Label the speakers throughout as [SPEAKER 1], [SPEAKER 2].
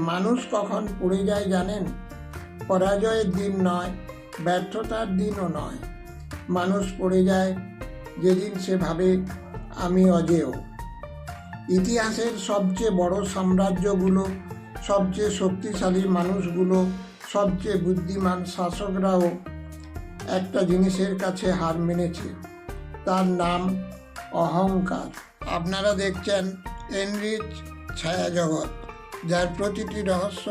[SPEAKER 1] মানুষ কখন পড়ে যায় জানেন? পরাজয়ের দিন নয়, ব্যর্থতার দিনও নয়। মানুষ পড়ে যায় যেদিন সে ভাবে আমি অজেয়। ইতিহাসের সবচেয়ে বড় সাম্রাজ্যগুলো, সবচেয়ে শক্তিশালী মানুষগুলো, সবচেয়ে বুদ্ধিমান শাসকরাও একটা জিনিসের কাছে হার মেনেছে, তার নাম অহংকার। আপনারা দেখছেন এনরিচ ছায়াজগৎ, যার প্রতিটি রহস্য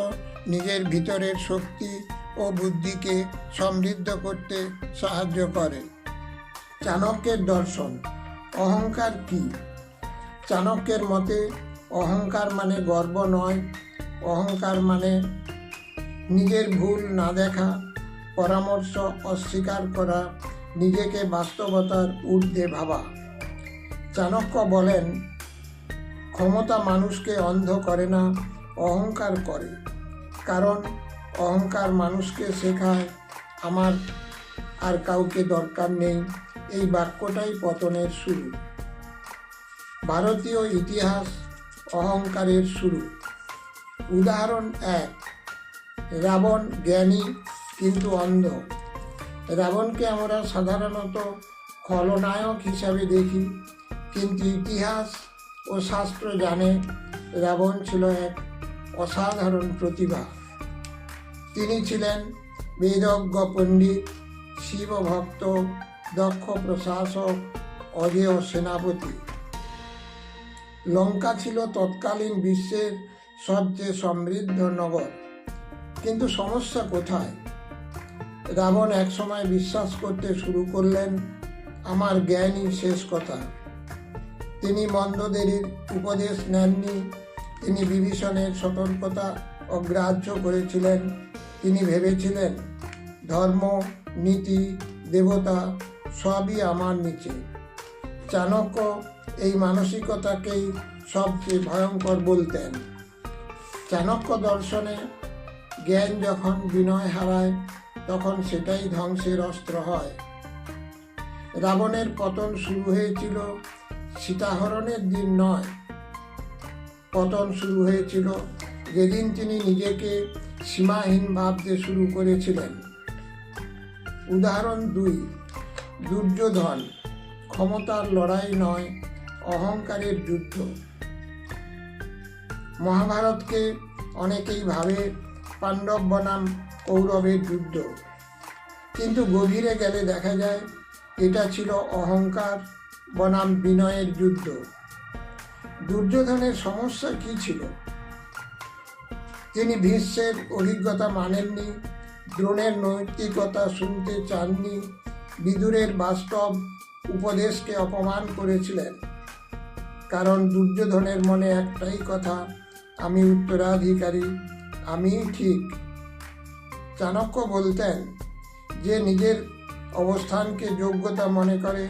[SPEAKER 1] নিজের ভিতরের শক্তি ও বুদ্ধিকে সমৃদ্ধ করতে সাহায্য করে। চাণক্যের দর্শন। অহংকার কি? চাণক্যের মতে অহংকার মানে গর্ব নয়, অহংকার মানে নিজের ভুল না দেখা, পরামর্শ অস্বীকার করা, নিজেকে বাস্তবতার ঊর্ধ্বে ভাবা। চাণক্য বলেন, ক্ষমতা মানুষকে অন্ধ করে না, অহংকার করে। কারণ অহংকার মানুষকে শেখায় আমার আর কাউকে দরকার নেই। এই বাক্যটাই পতনের শুরু। ভারতীয় ইতিহাস অহংকারের শুরু। উদাহরণ 1, রাবণ জ্ঞানী কিন্তু অন্ধ। রাবণকে আমরা সাধারণত খলনায়ক হিসাবে দেখি, কিন্তু ইতিহাস ও শাস্ত্র জানে রাবণ ছিল এক অসাধারণ প্রতিভা। তিনি ছিলেন বেদজ্ঞ পণ্ডিত, শিবভক্ত, দক্ষ প্রশাসক, অজেয় সেনাপতি। লঙ্কা ছিল তৎকালীন বিশ্বের সবচেয়ে সমৃদ্ধ নগর। কিন্তু সমস্যা কোথায়? রাবণ একসময় বিশ্বাস করতে শুরু করলেন আমার জ্ঞানই শেষ কথা। তিনি মন্দোদরির উপদেশ নেননি, তিনি বিভীষণের সতর্কতা অগ্রাহ্য করেছিলেন। তিনি ভেবেছিলেন ধর্ম, নীতি, দেবতা সবই আমার নিচে। চাণক্য এই মানসিকতাকেই সবচেয়ে ভয়ঙ্কর বলতেন। চাণক্য দর্শনে জ্ঞান যখন বিনয় হারায়, তখন সেটাই ধ্বংসের অস্ত্র হয়। রাবণের পতন শুরু হয়েছিল সীতাহরণের দিন নয়, পতন শুরু হয়েছিল যেদিন তিনি নিজেকে সীমাহীন ভাবতে শুরু করেছিলেন। উদাহরণ 2, দুর্যোধন। ক্ষমতার লড়াই নয়, অহংকারের যুদ্ধ। মহাভারতকে অনেকেই ভাবে পাণ্ডব বনাম কৌরবের যুদ্ধ, কিন্তু গভীরে গেলে দেখা যায় এটা ছিল অহংকার বনাম বিনয়ের যুদ্ধ। দুর্যোধনের সমস্যা কি ছিল? তিনি ভীষ্মের অভিজ্ঞতা মানেননি, দ্রোণের নৈতিকতা শুনতে চাননি, বিদুরের বাস্তব উপদেশকে অপমান করেছিলেন। কারণ দুর্যোধনের মনে একটাই কথা, আমি উত্তরাধিকারী, আমিই ঠিক। চাণক্য বলতেন, যে নিজের অবস্থানকে যোগ্যতা মনে করে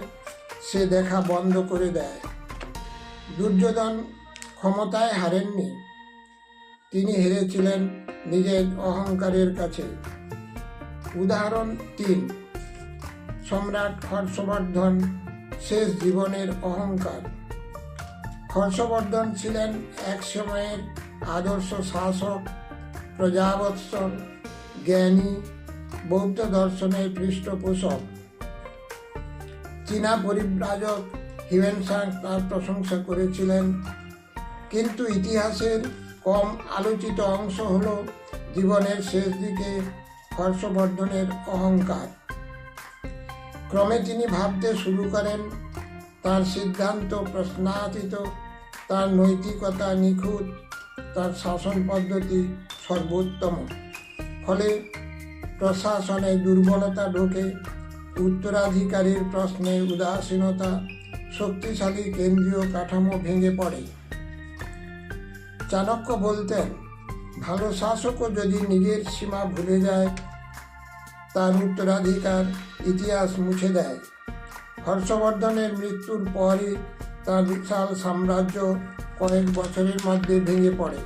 [SPEAKER 1] সে দেখা বন্ধ করে দেয়। দুর্যোধন ক্ষমতায় হারেননি, তিনি হেরেছিলেন নিজের অহংকারের কাছে। উদাহরণ 3, সম্রাট হর্ষবর্ধন। শেষ জীবনের অহংকার। হর্ষবর্ধন ছিলেন এক সময়ের আদর্শ শাসক, প্রজাবৎসল, জ্ঞানী, বৌদ্ধ দর্শনের পৃষ্ঠপোষক। চীনা পরিব্রাজক হিউয়েনসাং তার প্রশংসা করেছিলেন। কিন্তু ইতিহাসের কম আলোচিত অংশ হল জীবনের শেষ দিকে হর্ষবর্ধনের অহংকার। ক্রমে তিনি ভাবতে শুরু করেন তার সিদ্ধান্ত প্রশ্নাতীত, তার নৈতিকতা নিখুঁত, তার শাসন পদ্ধতি সর্বোত্তম। ফলে প্রশাসনে দুর্বলতা ঢোকে, উত্তরাধিকারীর প্রশ্নে উদাসীনতা, শক্তিশালী কেন্দ্রীয় কাঠামো ভেঙে পড়ে। চাণক্য বলতেন, ভালো শাসকও যদি নিজের সীমা ভুলে যায়, তার উত্তরাধিকার ইতিহাস মুছে দেয়। হর্ষবর্ধনের মৃত্যুর পরই তার বিশাল সাম্রাজ্য কয়েক বছরের মধ্যে ভেঙে পড়ে।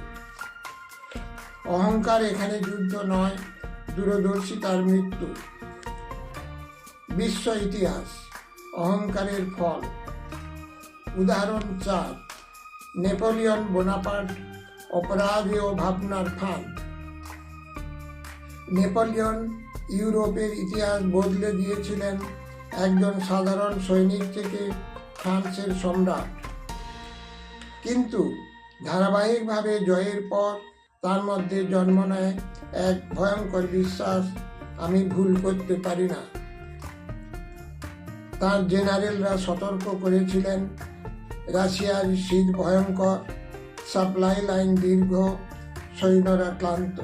[SPEAKER 1] অহংকার এখানে যুদ্ধ নয়, দূরদর্শিতার মৃত্যু। বিশ্ব ইতিহাস অহংকারের ফল। উদাহরণ 4, নেপোলিয়ন বোনাপার্ট অপরাধেয় ভাবনার ফান। নেপোলিয়ন ইউরোপের ইতিহাস বদলে দিয়েছিলেন একজন সাধারণ সৈনিক থেকে ফ্রান্সের সম্রাট। কিন্তু ধারাবাহিকভাবে জয়ের পর তার মধ্যে জন্ম নেয় এক ভয়ঙ্কর বিশ্বাস, আমি ভুল করতে পারি না। তার জেনারেলরা সতর্ক করেছিলেন, রাশিয়ার শীত ভয়ঙ্কর, সাপ্লাই লাইন দীর্ঘ, সৈন্যরা ক্লান্ত।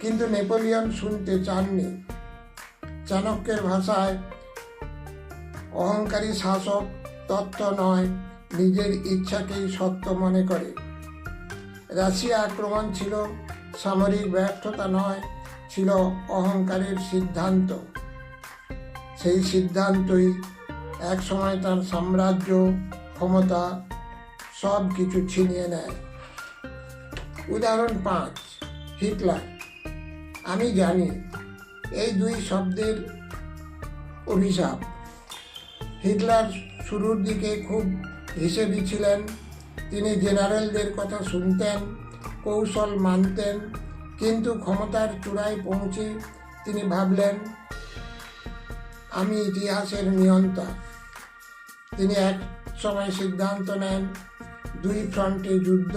[SPEAKER 1] কিন্তু নেপোলিয়ন শুনতে চাননি। চাণক্যের ভাষায়, অহংকারী শাসক তত্ত্ব নয়, নিজের ইচ্ছাকেই সত্য মনে করে। রাশিয়া আক্রমণ ছিল সামরিক ব্যর্থতা নয়, ছিল অহংকারের সিদ্ধান্ত। সেই সিদ্ধান্তই একসময় তার সাম্রাজ্য, ক্ষমতা সব কিছু ছিনিয়ে নেয়। উদাহরণ 5, হিটলার। আমি জানি, এই দুই শব্দের অভিশাপ। হিটলার শুরুর দিকে খুব হিসেবি ছিলেন। তিনি জেনারেলদের কথা শুনতেন, কৌশল মানতেন, কিন্তু ক্ষমতার চূড়ায় পৌঁছে তিনি ভাবলেন, আমি ইতিহাসের নিয়ন্তা। তিনি এক সময় সিদ্ধান্ত নেন, 2 ফ্রন্টে যুদ্ধ,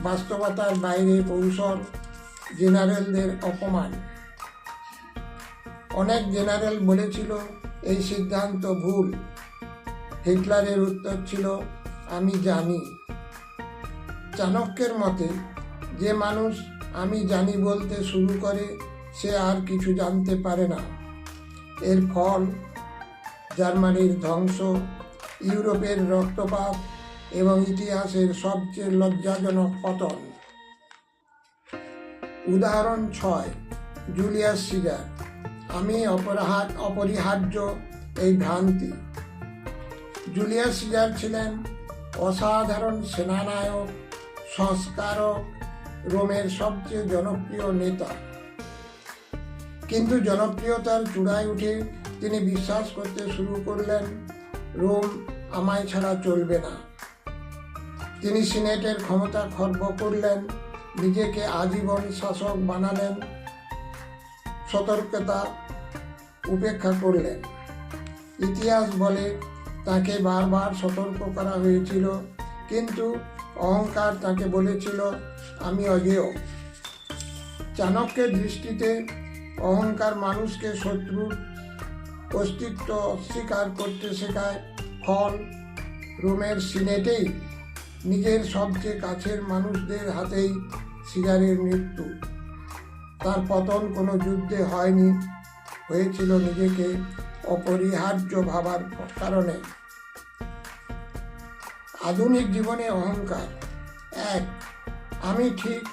[SPEAKER 1] বাস্তবতার বাইরে কৌশল, জেনারেলদের অপমান। অনেক জেনারেল বলেছিল এই সিদ্ধান্ত ভুল। হিটলারের উত্তর ছিল, আমি জানি। চাণক্যের মতে, যে মানুষ আমি জানি বলতে শুরু করে সে আর কিছু জানতে পারে না। এর ফল জার্মানির ধ্বংস, ইউরোপের রক্তপাত এবং ইতিহাসের সবচেয়ে লজ্জাজনক পতন। উদাহরণ 6, জুলিয়াস সিজার। আমি অপরিহার্য এই ভ্রান্তি। জুলিয়াস সিজার ছিলেন অসাধারণ সেনানায়ক, সংস্কারক, রোমের সবচেয়ে জনপ্রিয় নেতা। কিন্তু জনপ্রিয়তার চূড়ায় উঠে তিনি বিশ্বাস করতে শুরু করলেন, রোম আমায় ছাড়া চলবে না। তিনি সিনেটের ক্ষমতা খর্ব করলেন, নিজেকে আজীবন শাসক বানালেন, সতর্কতা উপেক্ষা করলেন। ইতিহাস বলে তাকে বারবার সতর্ক করা হয়েছিল, কিন্তু অহংকার তাকে বলেছিল, আমি অজেয়। চাণক্যের দৃষ্টিতে অহংকার মানুষকে শত্রুর অস্তিত্ব অস্বীকার করতে শেখায়। ফল, রোমের সিনেটেই নিজের সবচেয়ে কাছের মানুষদের হাতেই সিজারের মৃত্যু। তার পতন কোনো যুদ্ধে হয়নি, হয়েছিল নিজেকে অপরিহার্য ভাবার কারণে। আধুনিক জীবনে অহংকার। 1, আমি ঠিক,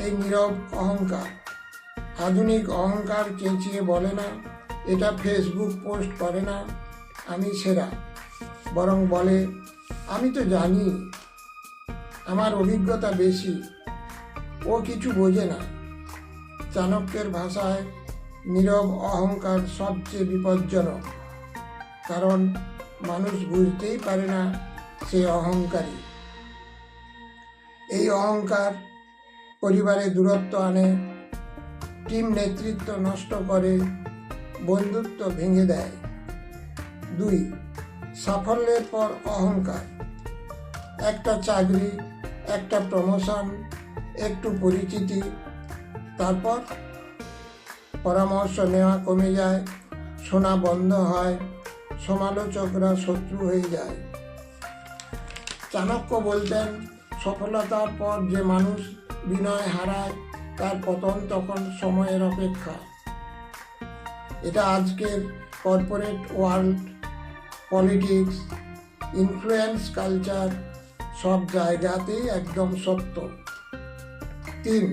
[SPEAKER 1] এই নীরব অহংকার। আধুনিক অহংকার চেঁচিয়ে বলে না, এটা ফেসবুক পোস্ট করে না, আমি সেরা। বরং বলে, আমি তো জানি, আমার অভিজ্ঞতা বেশি, ও কিছু বোঝে না। চাণক্যের ভাষায়, নীরব অহংকার সবচেয়ে বিপজ্জনক, কারণ মানুষ বুঝতেই পারে না সে অহংকারী। এই অহংকার পরিবারে দূরত্ব আনে, টিম নেতৃত্ব নষ্ট করে, বন্ধুত্ব ভেঙে দেয়। 2, সাফল্যের পর অহংকার। একটা চাকরি, একটা প্রমোশন, একটু পরিচিতি, তারপর পরামর্শ নেওয়া কমে যায়, শোনা বন্ধ হয়, সমালোচকরা শত্রু হয়ে যায়। চাণক্য বলতেন, সফলতার পর যে মানুষ বিনয় হারায় তার পতন তখন সময়ের অপেক্ষা। এটা আজকের corporate world, politics, influence culture সব জায়গাতেই একদম সত্য। 3,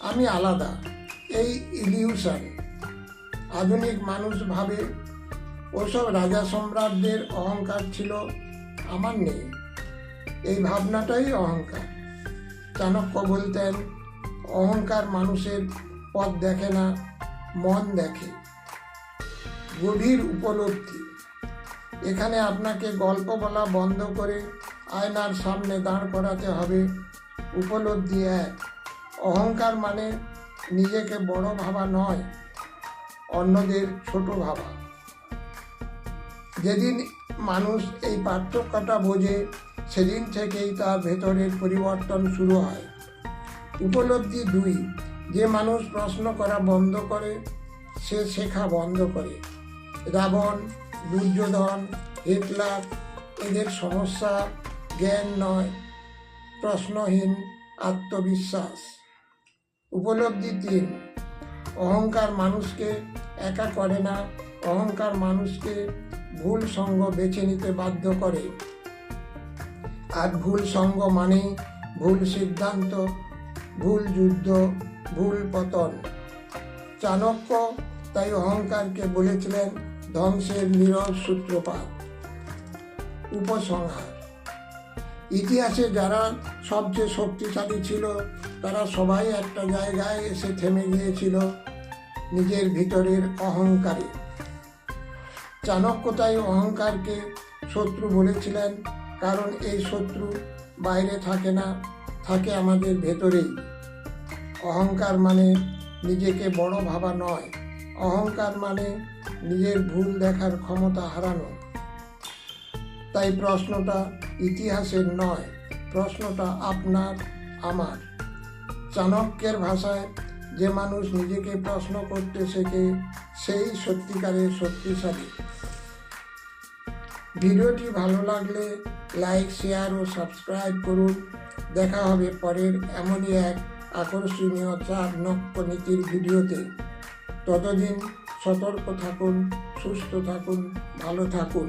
[SPEAKER 1] আমি আলাদা, এই ইলিউশন। আধুনিক মানুষ ভাবে ওসব রাজা সম্রাটদের অহংকার ছিল, আমার নেই। এই ভাবনাটাই অহংকার। চাণক্য বলতেন, অহংকার মানুষের পথ দেখে না, মন দেখে। গভীর উপলব্ধি। এখানে আপনাকে গল্প বলা বন্ধ করে আয়নার সামনে দাঁড় করাতে হবে, উপলব্ধি এক। অহংকার মানে নিজেকে বড় ভাবা নয়, অন্যদের ছোট ভাবা। যেদিন মানুষ এই পার্থক্যটা বোঝে, সেদিন থেকেই তার ভেতরের পরিবর্তন শুরু হয়। উপলব্ধি দুই। যে মানুষ প্রশ্ন করা বন্ধ করে, সে শেখা বন্ধ করে। রাবণ, দুর্যোধন, হিটলার, এদের সমস্যা জ্ঞান নয়, প্রশ্নহীন আত্মবিশ্বাস। উপলব্ধি তিন। অহংকার মানুষকে একা করে না, অহংকার মানুষকে ভুল সঙ্গ বেছে নিতে বাধ্য করে। আর ভুল সঙ্গ মানেই ভুল সিদ্ধান্ত, ভুল যুদ্ধ, ভুল পতন। চাণক্য তাই অহংকারকে বলেছিলেন ধ্বংসের নীরব সূত্রপাত। উপসংহার। ইতিহাসে যারা সবচেয়ে শক্তিশালী ছিল, তারা সবাই একটা জায়গায় এসে থেমে গিয়েছিল, নিজের ভিতরের অহংকারে। চাণক্য তাই অহংকারকে শত্রু বলেছিলেন, কারণ এই শত্রু বাইরে থাকে না, থাকে আমাদের ভেতরেই। অহংকার মানে নিজেকে বড় ভাবা নয়, অহংকার মানে নিজের ভুল দেখার ক্ষমতা হারানো। তাই প্রশ্নটা ইতিহাসের নয়, প্রশ্নটা আপনার, আমার। চাণক্যের ভাষায়, যে মানুষ নিজেকে প্রশ্ন করতে শেখে, সেই সত্যিকারের শক্তিশালী। ভিডিওটি ভালো লাগলে লাইক, শেয়ার ও সাবস্ক্রাইব করুন। দেখা হবে পরের এমনই এক আকর্ষণীয় চাণক্য নীতির ভিডিওতে। ততদিন সতর্ক থাকুন, সুস্থ থাকুন, ভালো থাকুন।